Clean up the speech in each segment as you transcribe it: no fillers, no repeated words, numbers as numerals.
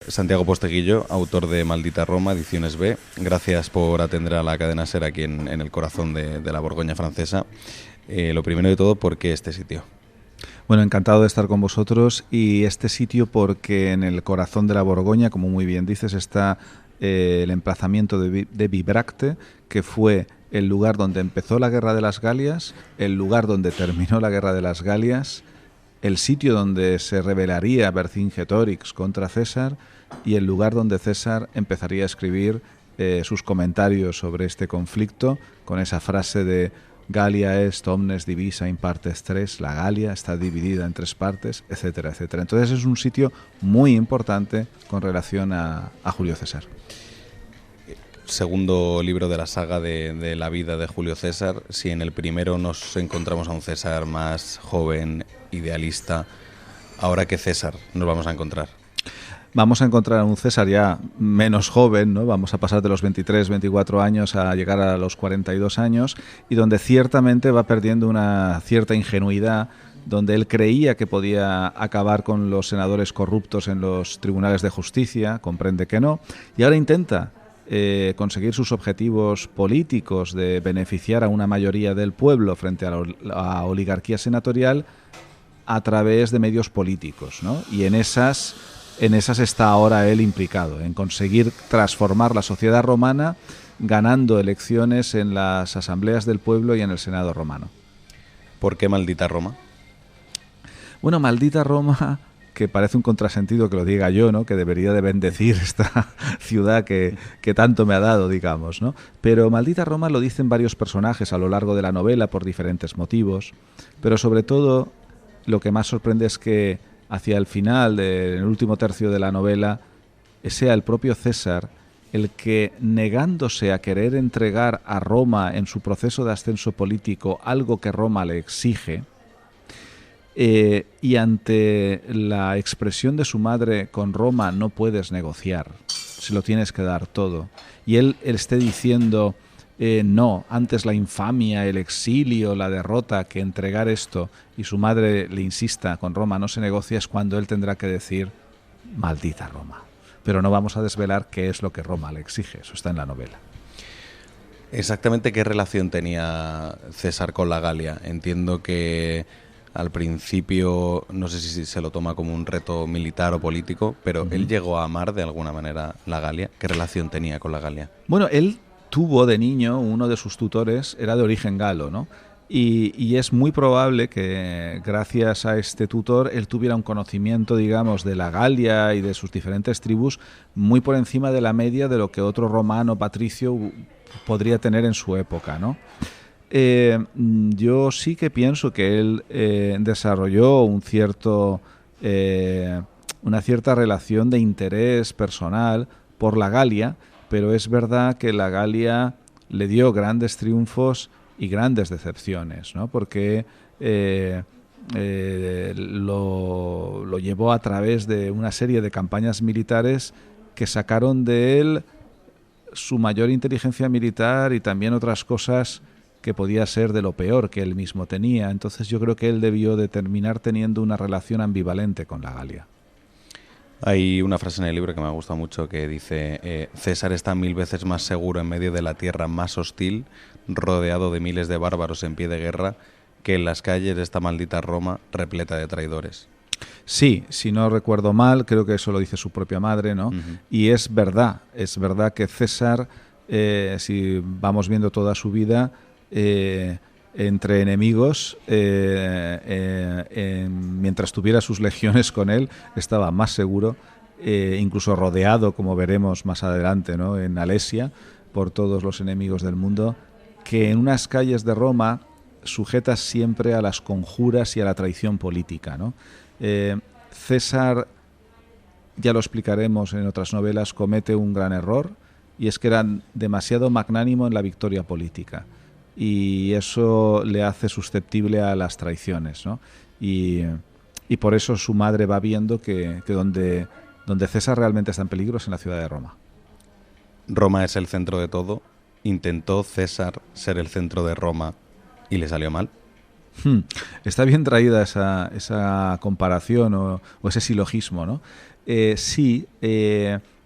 Santiago Posteguillo, autor de Maldita Roma, ediciones B. Gracias por atender a la cadena SER aquí en el corazón de la Borgoña francesa. Lo primero de todo, ¿por qué este sitio? Bueno, encantado de estar con vosotros, y este sitio porque en el corazón de la Borgoña, como muy bien dices, está el emplazamiento de Bibracte, que fue el lugar donde empezó la Guerra de las Galias, el lugar donde terminó la Guerra de las Galias, el sitio donde se rebelaría Vercingetorix contra César y el lugar donde César empezaría a escribir sus comentarios sobre este conflicto con esa frase de Galia est omnes divisa in partes tres, la Galia está dividida en tres partes, etcétera, etcétera. Entonces es un sitio muy importante con relación a Julio César. Segundo libro de la saga de la vida de Julio César. Si en el primero nos encontramos a un César más joven, idealista, ¿ahora qué César nos vamos a encontrar? Vamos a encontrar a un César ya menos joven, ¿no? Vamos a pasar de los 23, 24 años a llegar a los 42 años, y donde ciertamente va perdiendo una cierta ingenuidad, donde él creía que podía acabar con los senadores corruptos en los tribunales de justicia, comprende que no, y ahora intenta conseguir sus objetivos políticos de beneficiar a una mayoría del pueblo frente a la oligarquía senatorial a través de medios políticos, ¿no? Y en esas está ahora él implicado, en conseguir transformar la sociedad romana ganando elecciones en las asambleas del pueblo y en el Senado romano. ¿Por qué Maldita Roma? Bueno, Maldita Roma, que parece un contrasentido que lo diga yo, ¿no? Que debería de bendecir esta ciudad que tanto me ha dado, digamos, ¿no? Pero Maldita Roma lo dicen varios personajes a lo largo de la novela por diferentes motivos, pero sobre todo lo que más sorprende es que hacia el final, en el último tercio de la novela, sea el propio César el que, negándose a querer entregar a Roma en su proceso de ascenso político algo que Roma le exige, y ante la expresión de su madre, con Roma no puedes negociar, se lo tienes que dar todo, y él esté diciendo no, antes la infamia, el exilio, la derrota, que entregar esto, y su madre le insista, con Roma no se negocia, es cuando él tendrá que decir Maldita Roma. Pero no vamos a desvelar qué es lo que Roma le exige, eso está en la novela. Exactamente qué relación tenía César con la Galia. Entiendo que al principio, no sé si se lo toma como un reto militar o político, pero él llegó a amar de alguna manera la Galia. ¿Qué relación tenía con la Galia? Bueno, él tuvo de niño, uno de sus tutores era de origen galo, ¿no? Y es muy probable que gracias a este tutor él tuviera un conocimiento, digamos, de la Galia y de sus diferentes tribus muy por encima de la media de lo que otro romano patricio podría tener en su época, ¿no? Yo sí que pienso que él desarrolló una cierta relación de interés personal por la Galia, pero es verdad que la Galia le dio grandes triunfos y grandes decepciones, ¿no? Porque lo llevó a través de una serie de campañas militares que sacaron de él su mayor inteligencia militar y también otras cosas que podía ser de lo peor que él mismo tenía. Entonces yo creo que él debió de terminar teniendo una relación ambivalente con la Galia. Hay una frase en el libro que me ha gustado mucho que dice César está 1000 veces más seguro en medio de la tierra más hostil, rodeado de miles de bárbaros en pie de guerra, que en las calles de esta maldita Roma repleta de traidores. Sí, si no recuerdo mal, creo que eso lo dice su propia madre, ¿no? Uh-huh. Y es verdad que César, si vamos viendo toda su vida, entre enemigos, mientras tuviera sus legiones con él, estaba más seguro, incluso rodeado, como veremos más adelante, ¿no? En Alesia, por todos los enemigos del mundo, que en unas calles de Roma sujetas siempre a las conjuras y a la traición política, ¿no? César, ya lo explicaremos en otras novelas, comete un gran error, y es que era demasiado magnánimo en la victoria política. Y eso le hace susceptible a las traiciones, ¿no? Y por eso su madre va viendo que donde César realmente está en peligro es en la ciudad de Roma. Roma es el centro de todo. ¿Intentó César ser el centro de Roma y le salió mal? Está bien traída esa comparación o ese silogismo, ¿no? Sí,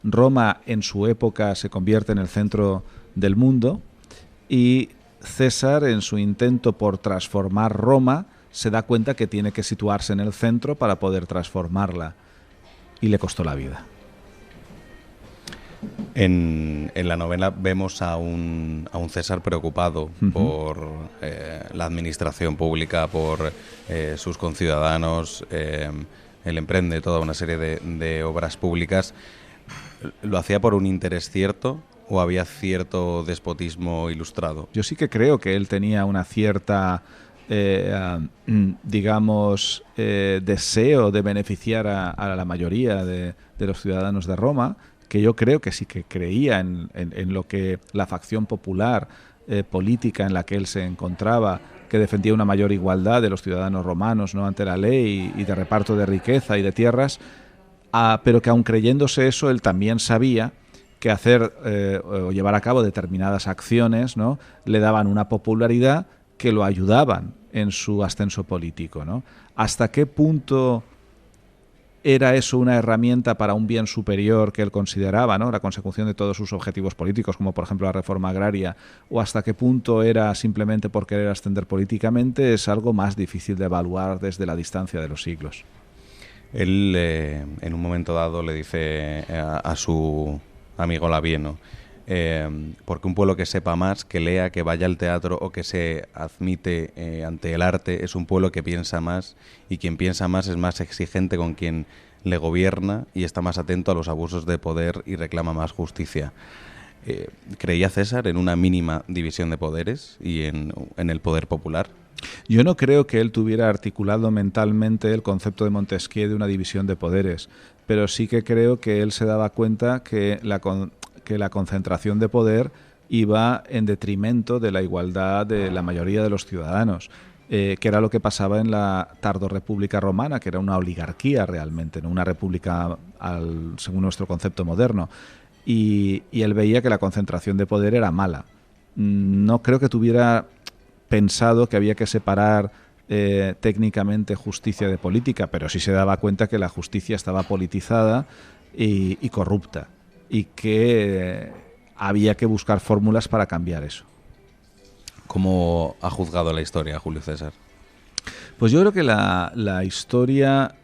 Roma en su época se convierte en el centro del mundo y César, en su intento por transformar Roma, se da cuenta que tiene que situarse en el centro para poder transformarla, y le costó la vida. En la novela vemos a un César preocupado por la administración pública, por sus conciudadanos. Él emprende toda una serie de obras públicas. ¿Lo hacía por un interés cierto o había cierto despotismo ilustrado? Yo sí que creo que él tenía una cierta, deseo de beneficiar a la mayoría de los ciudadanos de Roma, que yo creo que sí que creía en lo que la facción popular política en la que él se encontraba, que defendía una mayor igualdad de los ciudadanos romanos, ¿no?, ante la ley y de reparto de riqueza y de tierras, pero que aun creyéndose eso, él también sabía que hacer o llevar a cabo determinadas acciones, ¿no?, le daban una popularidad que lo ayudaban en su ascenso político, ¿no? ¿Hasta qué punto era eso una herramienta para un bien superior que él consideraba, ¿no?, la consecución de todos sus objetivos políticos, como por ejemplo la reforma agraria, o hasta qué punto era simplemente por querer ascender políticamente? Es algo más difícil de evaluar desde la distancia de los siglos. Él, en un momento dado, le dice a su amigo Labieno, porque un pueblo que sepa más, que lea, que vaya al teatro o que se admite ante el arte, es un pueblo que piensa más, y quien piensa más es más exigente con quien le gobierna y está más atento a los abusos de poder y reclama más justicia. ¿Creía César en una mínima división de poderes y en el poder popular? Yo no creo que él tuviera articulado mentalmente el concepto de Montesquieu de una división de poderes, pero sí que creo que él se daba cuenta que la concentración de poder iba en detrimento de la igualdad de la mayoría de los ciudadanos, que era lo que pasaba en la tardorrepública romana, que era una oligarquía realmente, no una república según nuestro concepto moderno. Y él veía que la concentración de poder era mala. No creo que tuviera pensado que había que separar técnicamente justicia de política, pero sí se daba cuenta que la justicia estaba politizada y corrupta, y que había que buscar fórmulas para cambiar eso. ¿Cómo ha juzgado la historia Julio César? Pues yo creo que la historia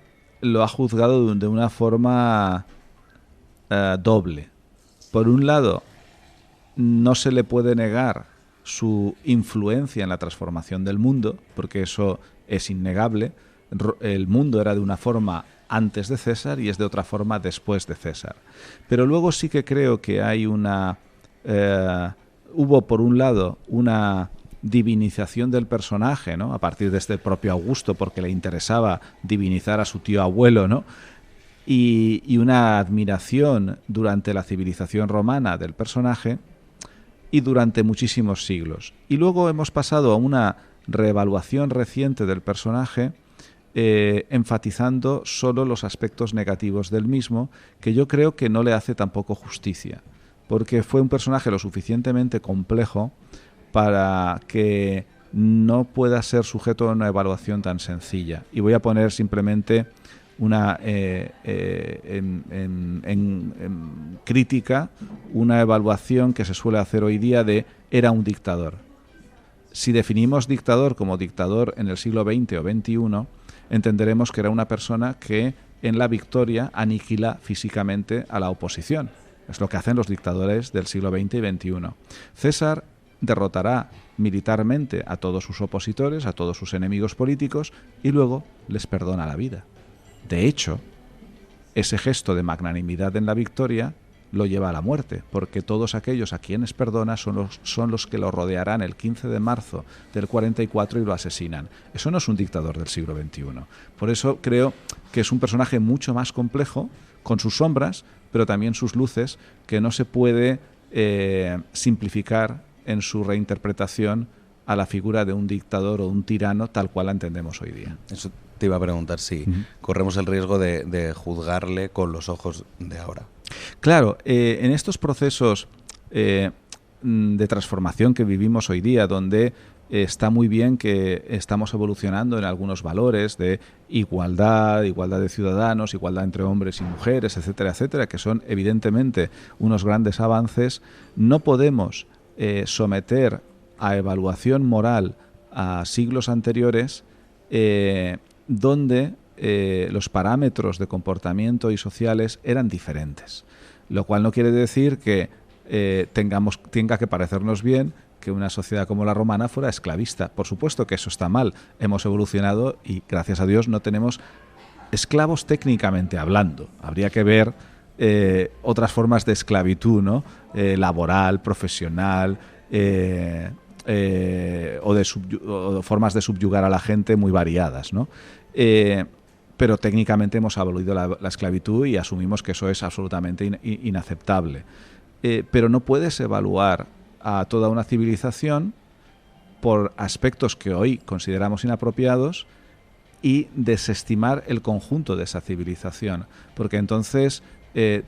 lo ha juzgado de una forma doble. Por un lado, no se le puede negar su influencia en la transformación del mundo, porque eso es innegable. El mundo era de una forma antes de César y es de otra forma después de César. Pero luego sí que creo que hay hubo por un lado una divinización del personaje, ¿no?, a partir de este propio Augusto, porque le interesaba divinizar a su tío abuelo, ¿no?, y una admiración durante la civilización romana del personaje y durante muchísimos siglos. Y luego hemos pasado a una reevaluación reciente del personaje, enfatizando solo los aspectos negativos del mismo, que yo creo que no le hace tampoco justicia, porque fue un personaje lo suficientemente complejo para que no pueda ser sujeto a una evaluación tan sencilla. Y voy a poner simplemente una en crítica, una evaluación que se suele hacer hoy día de era un dictador. Si definimos dictador como dictador en el siglo XX o XXI, entenderemos que era una persona que en la victoria aniquila físicamente a la oposición. Es lo que hacen los dictadores del siglo XX y XXI. César derrotará militarmente a todos sus opositores, a todos sus enemigos políticos, y luego les perdona la vida. De hecho, ese gesto de magnanimidad en la victoria lo lleva a la muerte, porque todos aquellos a quienes perdona son los que lo rodearán el 15 de marzo del 44 y lo asesinan. Eso no es un dictador del siglo XXI. Por eso creo que es un personaje mucho más complejo, con sus sombras, pero también sus luces, que no se puede simplificar en su reinterpretación a la figura de un dictador o un tirano tal cual la entendemos hoy día. Eso te iba a preguntar si corremos el riesgo de juzgarle con los ojos de ahora. Claro, en estos procesos de transformación que vivimos hoy día, donde está muy bien que estamos evolucionando en algunos valores de igualdad de ciudadanos, igualdad entre hombres y mujeres, etcétera, etcétera, que son evidentemente unos grandes avances. No podemos someter a evaluación moral a siglos anteriores donde los parámetros de comportamiento y sociales eran diferentes. Lo cual no quiere decir que tenga que parecernos bien que una sociedad como la romana fuera esclavista. Por supuesto que eso está mal. Hemos evolucionado y, gracias a Dios, no tenemos esclavos técnicamente hablando. Habría que ver otras formas de esclavitud, ¿no? Laboral, profesional, o formas de subyugar a la gente muy variadas, ¿no? Pero técnicamente hemos abolido la esclavitud y asumimos que eso es absolutamente inaceptable. Pero no puedes evaluar a toda una civilización por aspectos que hoy consideramos inapropiados y desestimar el conjunto de esa civilización, porque entonces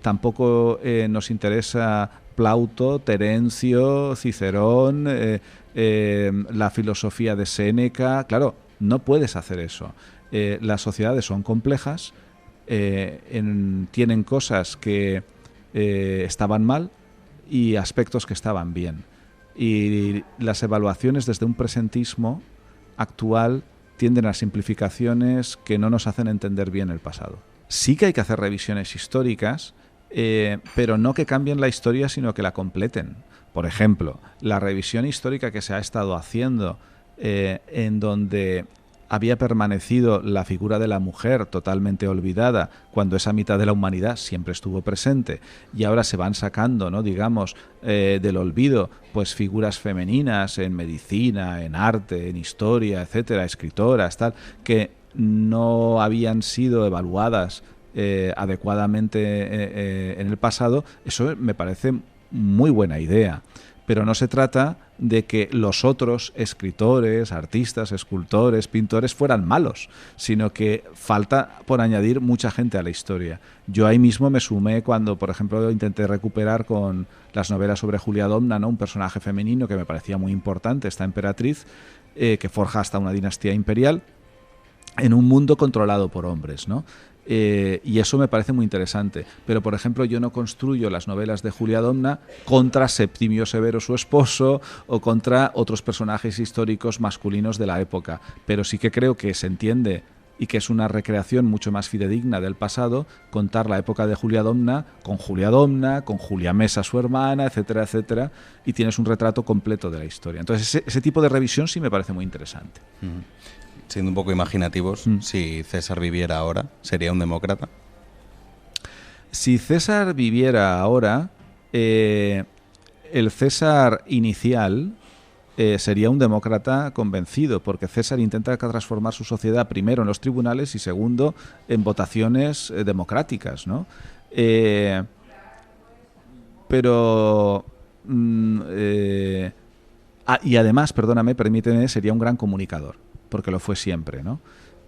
tampoco nos interesa Plauto, Terencio, Cicerón, la filosofía de Séneca. Claro, no puedes hacer eso. Las sociedades son complejas, tienen cosas que estaban mal y aspectos que estaban bien. Y las evaluaciones desde un presentismo actual tienden a simplificaciones que no nos hacen entender bien el pasado. Sí que hay que hacer revisiones históricas, pero no que cambien la historia, sino que la completen. Por ejemplo, la revisión histórica que se ha estado haciendo, en donde había permanecido la figura de la mujer totalmente olvidada, cuando esa mitad de la humanidad siempre estuvo presente, y ahora se van sacando, ¿no?, digamos, del olvido, pues figuras femeninas en medicina, en arte, en historia, etcétera, escritoras, tal, que no habían sido evaluadas adecuadamente en el pasado. Eso me parece muy buena idea. Pero no se trata de que los otros escritores, artistas, escultores, pintores fueran malos, sino que falta por añadir mucha gente a la historia. Yo ahí mismo me sumé cuando, por ejemplo, intenté recuperar con las novelas sobre Julia Domna, ¿no?, un personaje femenino que me parecía muy importante, esta emperatriz, que forja hasta una dinastía imperial en un mundo controlado por hombres, ¿no? Y eso me parece muy interesante. Pero, por ejemplo, yo no construyo las novelas de Julia Domna contra Septimio Severo, su esposo, o contra otros personajes históricos masculinos de la época. Pero sí que creo que se entiende y que es una recreación mucho más fidedigna del pasado contar la época de Julia Domna, con Julia Mesa, su hermana, etcétera, etcétera, y tienes un retrato completo de la historia. Entonces, ese tipo de revisión sí me parece muy interesante. Siendo un poco imaginativos, si César viviera ahora, ¿sería un demócrata? Si César viviera ahora, el César inicial sería un demócrata convencido, porque César intenta transformar su sociedad primero en los tribunales y segundo en votaciones democráticas, ¿no? Y además, permíteme, sería un gran comunicador, porque lo fue siempre, ¿no?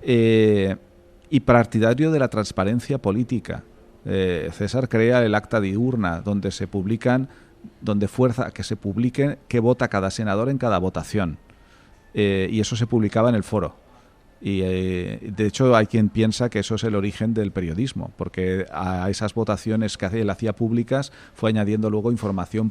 Y partidario de la transparencia política. César crea el acta diurna, donde fuerza a que se publique qué vota cada senador en cada votación. Y eso se publicaba en el foro. Y de hecho hay quien piensa que eso es el origen del periodismo, porque a esas votaciones que él hacía públicas fue añadiendo luego información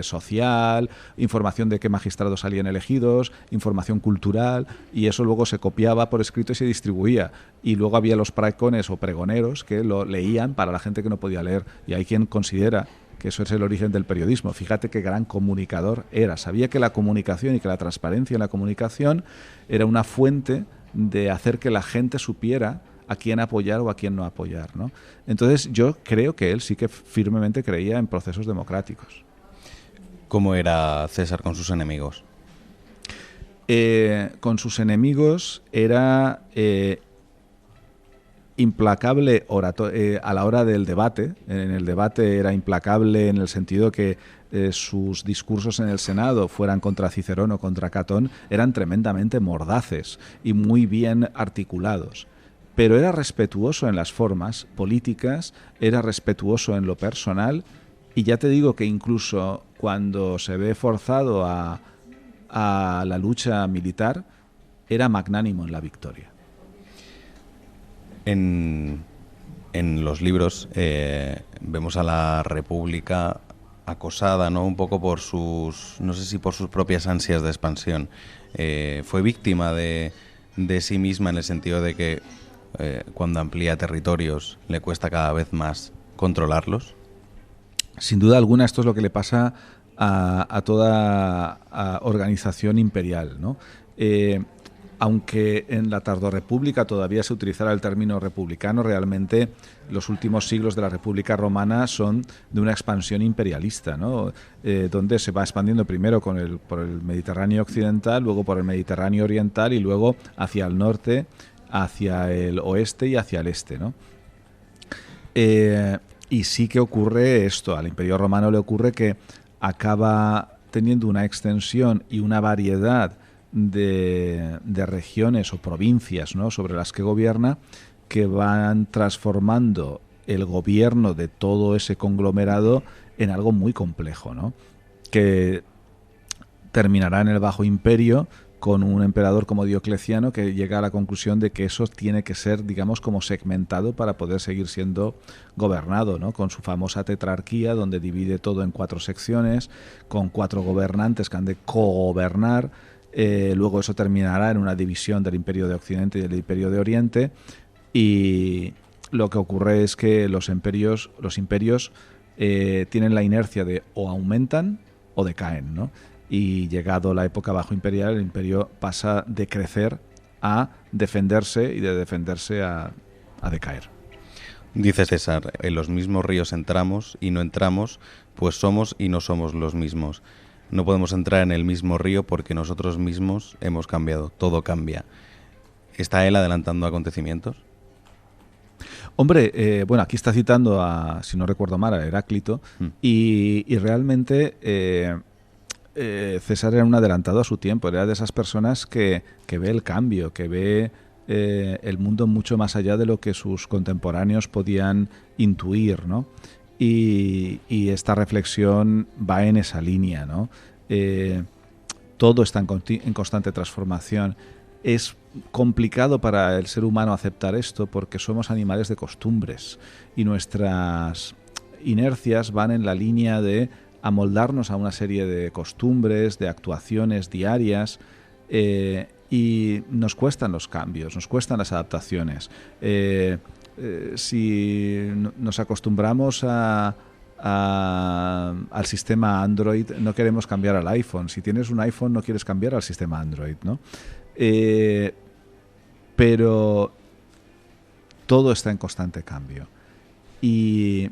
social, información de qué magistrados salían elegidos, información cultural, y eso luego se copiaba por escrito y se distribuía. Y luego había los praecones o pregoneros que lo leían para la gente que no podía leer, y hay quien considera que eso es el origen del periodismo. Fíjate qué gran comunicador era. Sabía que la comunicación y que la transparencia en la comunicación era una fuente de hacer que la gente supiera a quién apoyar o a quién no apoyar, ¿no? Entonces yo creo que él sí que firmemente creía en procesos democráticos. ¿Cómo era César con sus enemigos? Con sus enemigos era implacable a la hora del debate. En el debate era implacable en el sentido que sus discursos en el Senado, fueran contra Cicerón o contra Catón, eran tremendamente mordaces y muy bien articulados. Pero era respetuoso en las formas políticas, era respetuoso en lo personal, y ya te digo que incluso cuando se ve forzado a a la lucha militar, era magnánimo en la victoria. En los libros vemos a la República acosada, ¿no? Un poco por no sé si por sus propias ansias de expansión. Fue víctima de sí misma en el sentido de que cuando amplía territorios le cuesta cada vez más controlarlos. Sin duda alguna esto es lo que le pasa a toda organización imperial, ¿no? Aunque en la tardorrepública todavía se utilizara el término republicano, realmente los últimos siglos de la República Romana son de una expansión imperialista, ¿no? Donde se va expandiendo primero por el Mediterráneo occidental, luego por el Mediterráneo oriental y luego hacia el norte, hacia el oeste y hacia el este, ¿no? Y sí que ocurre esto, al Imperio Romano le ocurre que acaba teniendo una extensión y una variedad de regiones o provincias, ¿no?, sobre las que gobierna, que van transformando el gobierno de todo ese conglomerado en algo muy complejo, ¿no?, que terminará en el Bajo Imperio con un emperador como Diocleciano que llega a la conclusión de que eso tiene que ser, digamos, como segmentado para poder seguir siendo gobernado, ¿no?, con su famosa tetrarquía, donde divide todo en 4 secciones, con 4 gobernantes que han de cogobernar. Luego eso terminará en una división del Imperio de Occidente y del Imperio de Oriente, y lo que ocurre es que los imperios tienen la inercia de o aumentan o decaen, ¿no? Y llegado la época bajo imperial, el imperio pasa de crecer a defenderse y de defenderse a decaer. Dice César, en los mismos ríos entramos y no entramos, pues somos y no somos los mismos. No podemos entrar en el mismo río porque nosotros mismos hemos cambiado, todo cambia. ¿Está él adelantando acontecimientos? Hombre, bueno, aquí está citando si no recuerdo mal, a Heráclito, y realmente César era un adelantado a su tiempo, era de esas personas que ve el cambio, que ve el mundo mucho más allá de lo que sus contemporáneos podían intuir, ¿no? Y esta reflexión va en esa línea, ¿no? Todo está en constante transformación. Es complicado para el ser humano aceptar esto porque somos animales de costumbres y nuestras inercias van en la línea de amoldarnos a una serie de costumbres, de actuaciones diarias, y nos cuestan los cambios, nos cuestan las adaptaciones. Si nos acostumbramos al sistema Android, no queremos cambiar al iPhone. Si tienes un iPhone, no quieres cambiar al sistema Android, ¿no? Pero todo está en constante cambio. Y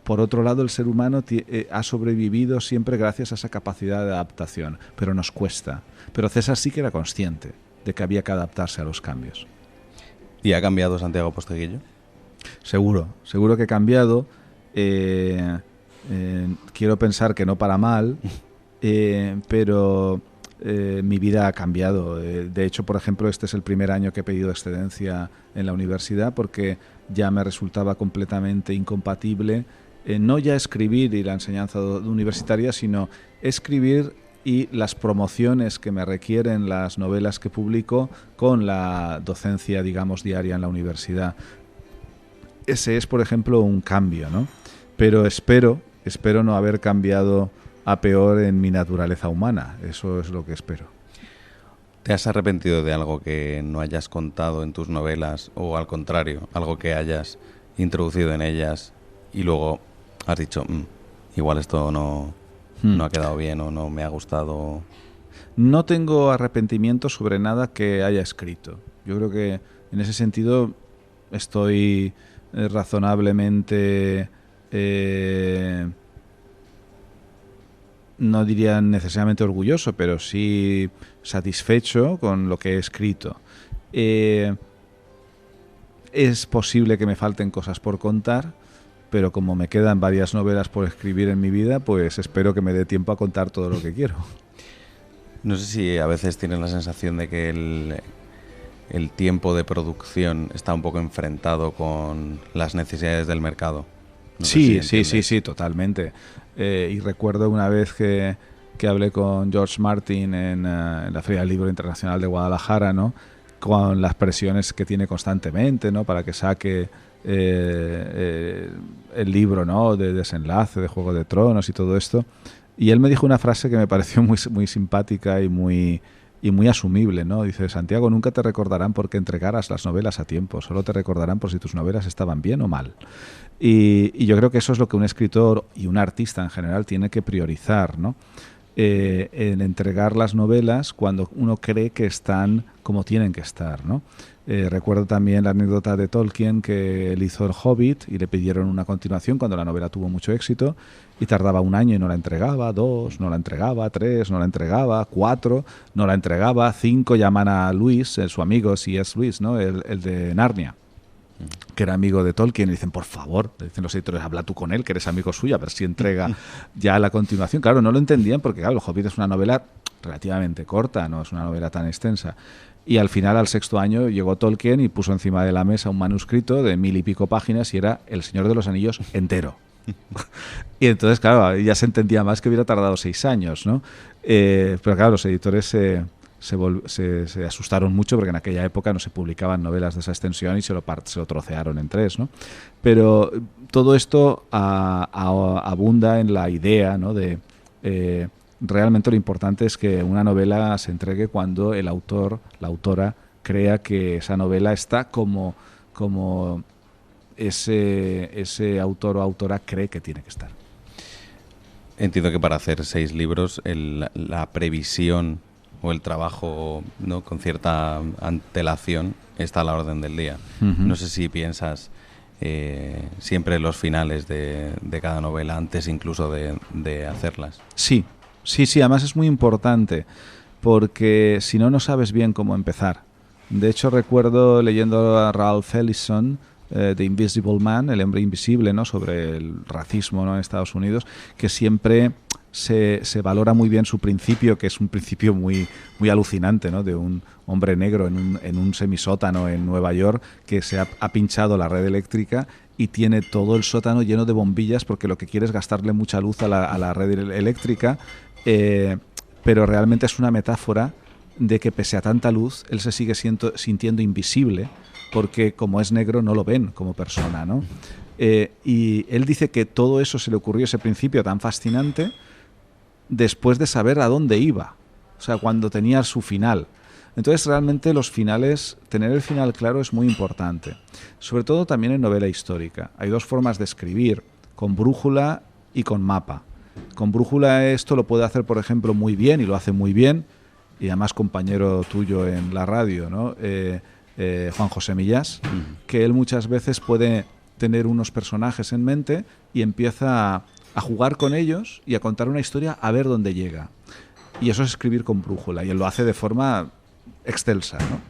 por otro lado, el ser humano ha sobrevivido siempre gracias a esa capacidad de adaptación, pero nos cuesta. Pero César sí que era consciente de que había que adaptarse a los cambios. ¿Y ha cambiado Santiago Posteguillo? Seguro que ha cambiado. Quiero pensar que no para mal, pero mi vida ha cambiado. De hecho, por ejemplo, este es el primer año que he pedido excedencia en la universidad porque ya me resultaba completamente incompatible no ya escribir y la enseñanza universitaria, sino escribir y las promociones que me requieren las novelas que publico con la docencia, digamos, diaria en la universidad. Ese es, por ejemplo, un cambio, ¿no? Pero espero no haber cambiado a peor en mi naturaleza humana. Eso es lo que espero. ¿Te has arrepentido de algo que no hayas contado en tus novelas o, al contrario, algo que hayas introducido en ellas y luego has dicho, igual esto no ha quedado bien o no me ha gustado? No tengo arrepentimiento sobre nada que haya escrito. Yo creo que en ese sentido estoy razonablemente, no diría necesariamente orgulloso, pero sí satisfecho con lo que he escrito. Es posible que me falten cosas por contar, pero como me quedan varias novelas por escribir en mi vida, pues espero que me dé tiempo a contar todo lo que quiero. No sé si a veces tienes la sensación de que el tiempo de producción está un poco enfrentado con las necesidades del mercado. No sí, totalmente. Y recuerdo una vez que que hablé con George Martin en la Feria del Libro Internacional de Guadalajara, ¿no? Con las presiones que tiene constantemente, ¿no? Para que saque el libro, ¿no? De desenlace, de Juego de Tronos y todo esto. Y él me dijo una frase que me pareció muy, muy simpática y muy asumible, ¿no? Dice: Santiago, nunca te recordarán porque entregaras las novelas a tiempo, solo te recordarán por si tus novelas estaban bien o mal. Y yo creo que eso es lo que un escritor y un artista en general tiene que priorizar, ¿no? En entregar las novelas cuando uno cree que están como tienen que estar, ¿no? Recuerdo también la anécdota de Tolkien, que él hizo El Hobbit y le pidieron una continuación cuando la novela tuvo mucho éxito y tardaba 1 año y no la entregaba, 2, no la entregaba, 3, no la entregaba, 4, no la entregaba, 5 llaman a Luis, su amigo, si es Luis, ¿no? El de Narnia, que era amigo de Tolkien, y dicen: por favor, le dicen los editores, habla tú con él, que eres amigo suyo, a ver si entrega ya la continuación. Claro, no lo entendían porque, claro, El Hobbit es una novela relativamente corta, no es una novela tan extensa. Y al final, al 6º año, llegó Tolkien y puso encima de la mesa un manuscrito de 1000 y pico páginas y era El Señor de los Anillos entero. Y entonces, claro, ya se entendía más que hubiera tardado 6 años, ¿no? Pero claro, los editores se asustaron mucho porque en aquella época no se publicaban novelas de esa extensión y se lo trocearon en 3, ¿no? Pero todo esto abunda en la idea, ¿no? De realmente lo importante es que una novela se entregue cuando el autor, la autora, crea que esa novela está como ese autor o autora cree que tiene que estar. Entiendo que para hacer 6 libros la previsión o el trabajo, ¿no?, con cierta antelación está a la orden del día. Uh-huh. No sé si piensas siempre en los finales de cada novela, antes incluso de hacerlas. Sí, además es muy importante, porque si no, no sabes bien cómo empezar. De hecho, recuerdo leyendo a Ralph Ellison, The Invisible Man, El hombre invisible, ¿no?, sobre el racismo, ¿no?, en Estados Unidos, que siempre se valora muy bien su principio, que es un principio muy, muy alucinante, ¿no?, de un hombre negro en un semisótano en Nueva York que se ha pinchado la red eléctrica y tiene todo el sótano lleno de bombillas porque lo que quiere es gastarle mucha luz a la red eléctrica, pero realmente es una metáfora de que pese a tanta luz él se sigue sintiendo invisible porque como es negro no lo ven como persona, ¿no? Y él dice que todo eso se le ocurrió, ese principio tan fascinante, después de saber a dónde iba, o sea, cuando tenía su final. Entonces realmente los finales, tener el final claro es muy importante, sobre todo también en novela histórica. Hay 2 formas de escribir, con brújula y con mapa. Con brújula esto lo puede hacer, por ejemplo, muy bien, y lo hace muy bien, y además compañero tuyo en la radio, ¿no? Juan José Millás, que él muchas veces puede tener unos personajes en mente y empieza a jugar con ellos y a contar una historia a ver dónde llega. Y eso es escribir con brújula, y él lo hace de forma excelsa, ¿no?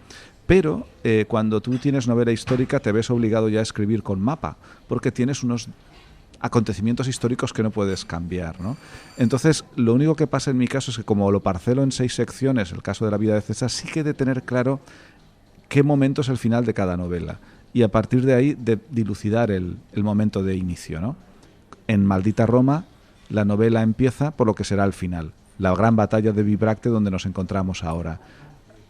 Pero cuando tú tienes novela histórica te ves obligado ya a escribir con mapa, porque tienes unos acontecimientos históricos que no puedes cambiar, ¿no? Entonces, lo único que pasa en mi caso es que como lo parcelo en 6 secciones, el caso de la vida de César, sí que he de tener claro qué momento es el final de cada novela y a partir de ahí de dilucidar el momento de inicio, ¿no? En Maldita Roma la novela empieza por lo que será el final, la gran batalla de Bibracte donde nos encontramos ahora.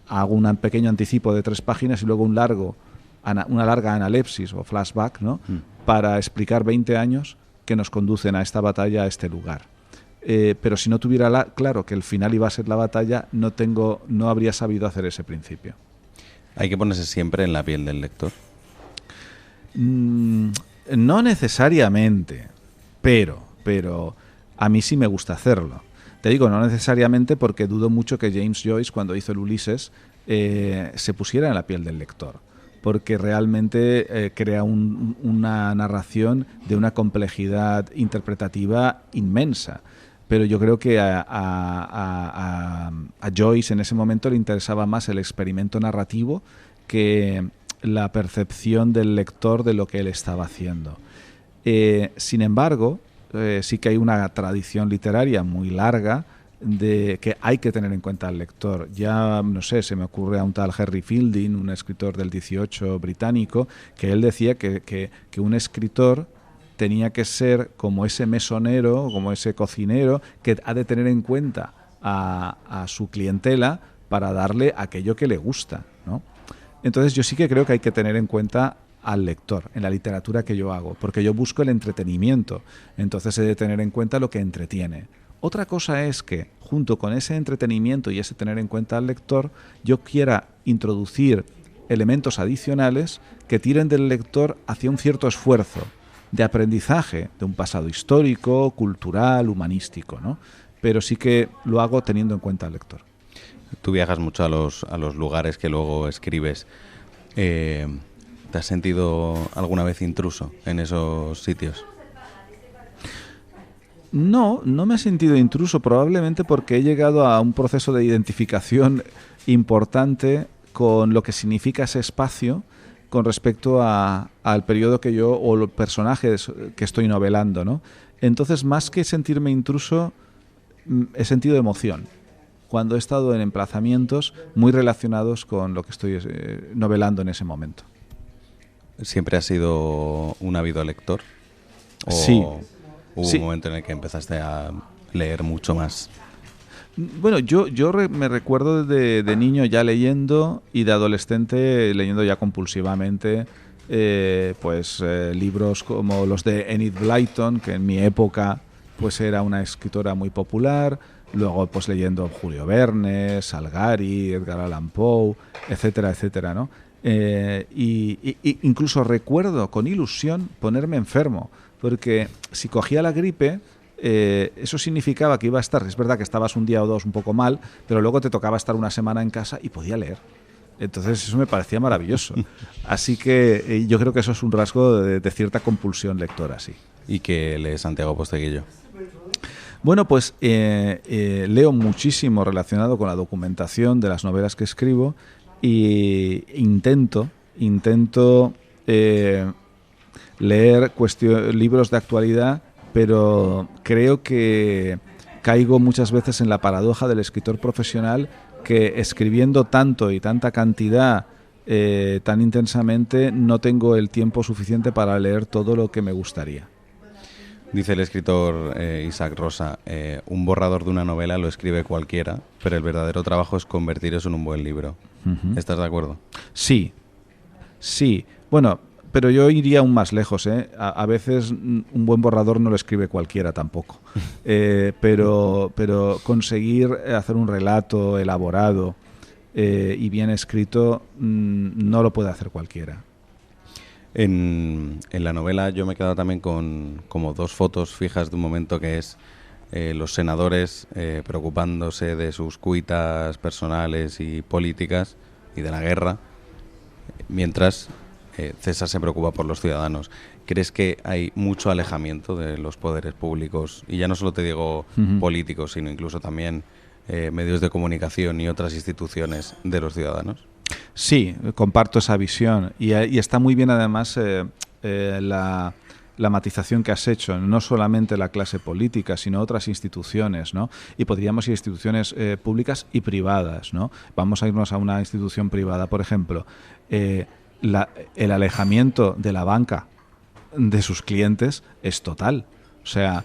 Hago un pequeño anticipo de 3 páginas y luego una larga analepsis o flashback, ¿no? Para explicar 20 años que nos conducen a esta batalla, a este lugar. Pero si no tuviera claro que el final iba a ser la batalla, no habría sabido hacer ese principio. ¿Hay que ponerse siempre en la piel del lector? No necesariamente, pero a mí sí me gusta hacerlo. Te digo, no necesariamente porque dudo mucho que James Joyce, cuando hizo el Ulises, se pusiera en la piel del lector, porque realmente crea una narración de una complejidad interpretativa inmensa. Pero yo creo que a Joyce en ese momento le interesaba más el experimento narrativo que la percepción del lector de lo que él estaba haciendo. Sin embargo, sí que hay una tradición literaria muy larga de que hay que tener en cuenta al lector. Ya, no sé, se me ocurre a un tal Henry Fielding, un escritor del 18 británico, que él decía que un escritor tenía que ser como ese mesonero, como ese cocinero que ha de tener en cuenta a su clientela para darle aquello que le gusta, ¿no? Entonces yo sí que creo que hay que tener en cuenta al lector en la literatura que yo hago, porque yo busco el entretenimiento, entonces he de tener en cuenta lo que entretiene. Otra cosa es que, junto con ese entretenimiento y ese tener en cuenta al lector, yo quiera introducir elementos adicionales que tiren del lector hacia un cierto esfuerzo de aprendizaje de un pasado histórico, cultural, humanístico, ¿no? Pero sí que lo hago teniendo en cuenta al lector. Tú viajas mucho a los lugares que luego escribes. ¿Te has sentido alguna vez intruso en esos sitios? No me he sentido intruso, probablemente porque he llegado a un proceso de identificación importante con lo que significa ese espacio con respecto al periodo que yo, o los personajes que estoy novelando, ¿no? Entonces, más que sentirme intruso, he sentido emoción cuando he estado en emplazamientos muy relacionados con lo que estoy novelando en ese momento. ¿Siempre has sido un ávido lector? ¿O sí. Hubo un momento en el que empezaste a leer mucho más? Bueno, yo me recuerdo de niño ya leyendo y de adolescente leyendo ya compulsivamente libros como los de Enid Blyton, que en mi época pues era una escritora muy popular. Luego pues leyendo Julio Verne, Salgari, Edgar Allan Poe, etcétera, etcétera, ¿no? Y incluso recuerdo con ilusión ponerme enfermo, porque si cogía la gripe, eso significaba que iba a estar, es verdad que estabas un día o dos un poco mal, pero luego te tocaba estar una semana en casa y podía leer. Entonces eso me parecía maravilloso. Así que yo creo que eso es un rasgo de cierta compulsión lectora, sí. ¿Y qué lee Santiago Posteguillo? Bueno, pues leo muchísimo relacionado con la documentación de las novelas que escribo y intento leer libros de actualidad, pero creo que caigo muchas veces en la paradoja del escritor profesional que escribiendo tanto y tanta cantidad tan intensamente no tengo el tiempo suficiente para leer todo lo que me gustaría. Dice el escritor Isaac Rosa, un borrador de una novela lo escribe cualquiera, pero el verdadero trabajo es convertir eso en un buen libro. Uh-huh. ¿Estás de acuerdo? Sí. Bueno, pero yo iría aún más lejos, ¿eh? A veces un buen borrador no lo escribe cualquiera tampoco. Pero conseguir hacer un relato elaborado y bien escrito no lo puede hacer cualquiera. En la novela yo me he quedado también con como dos fotos fijas de un momento que es los senadores preocupándose de sus cuitas personales y políticas y de la guerra, mientras César se preocupa por los ciudadanos. ¿Crees que hay mucho alejamiento de los poderes públicos? Y ya no solo te digo políticos, sino incluso también medios de comunicación y otras instituciones de los ciudadanos. Sí, comparto esa visión y está muy bien además la matización que has hecho, no solamente la clase política, sino otras instituciones, ¿no? Y podríamos ir a instituciones públicas y privadas, ¿no? Vamos a irnos a una institución privada, por ejemplo, el alejamiento de la banca de sus clientes es total. O sea,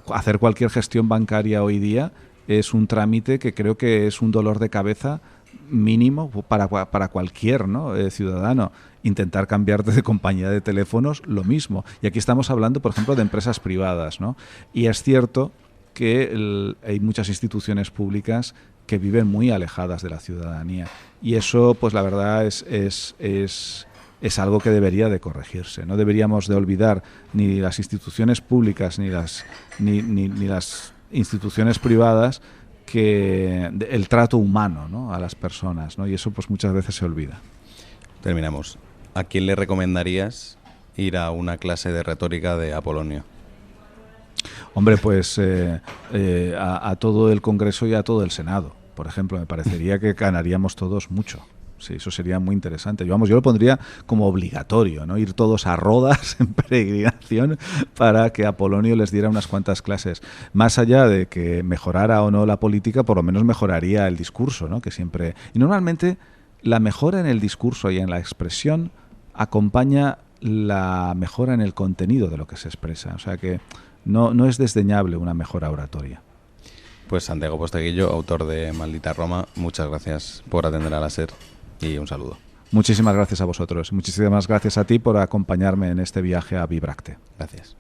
hacer cualquier gestión bancaria hoy día es un trámite que creo que es un dolor de cabeza mínimo para cualquier, ¿no? Ciudadano. Intentar cambiarte de compañía de teléfonos, lo mismo. Y aquí estamos hablando, por ejemplo, de empresas privadas, ¿no? Y es cierto que hay muchas instituciones públicas que viven muy alejadas de la ciudadanía. Y eso, pues la verdad, es algo que debería de corregirse. No deberíamos de olvidar ni las instituciones públicas ni las instituciones privadas que el trato humano, ¿no? A las personas, ¿no? Y eso pues muchas veces se olvida. Terminamos. ¿A quién le recomendarías ir a una clase de retórica de Apolonio? Hombre, pues a todo el Congreso y a todo el Senado, por ejemplo. Me parecería que ganaríamos todos mucho. Sí, eso sería muy interesante. Yo lo pondría como obligatorio, ¿no? Ir todos a Rodas en peregrinación para que Apolonio les diera unas cuantas clases. Más allá de que mejorara o no la política, por lo menos mejoraría el discurso, ¿no? Que siempre... Y normalmente la mejora en el discurso y en la expresión acompaña la mejora en el contenido de lo que se expresa. O sea que no es desdeñable una mejora oratoria. Pues Santiago Posteguillo, autor de Maldita Roma, muchas gracias por atender a la SER y un saludo. Muchísimas gracias a vosotros. Muchísimas gracias a ti por acompañarme en este viaje a Vibracte. Gracias.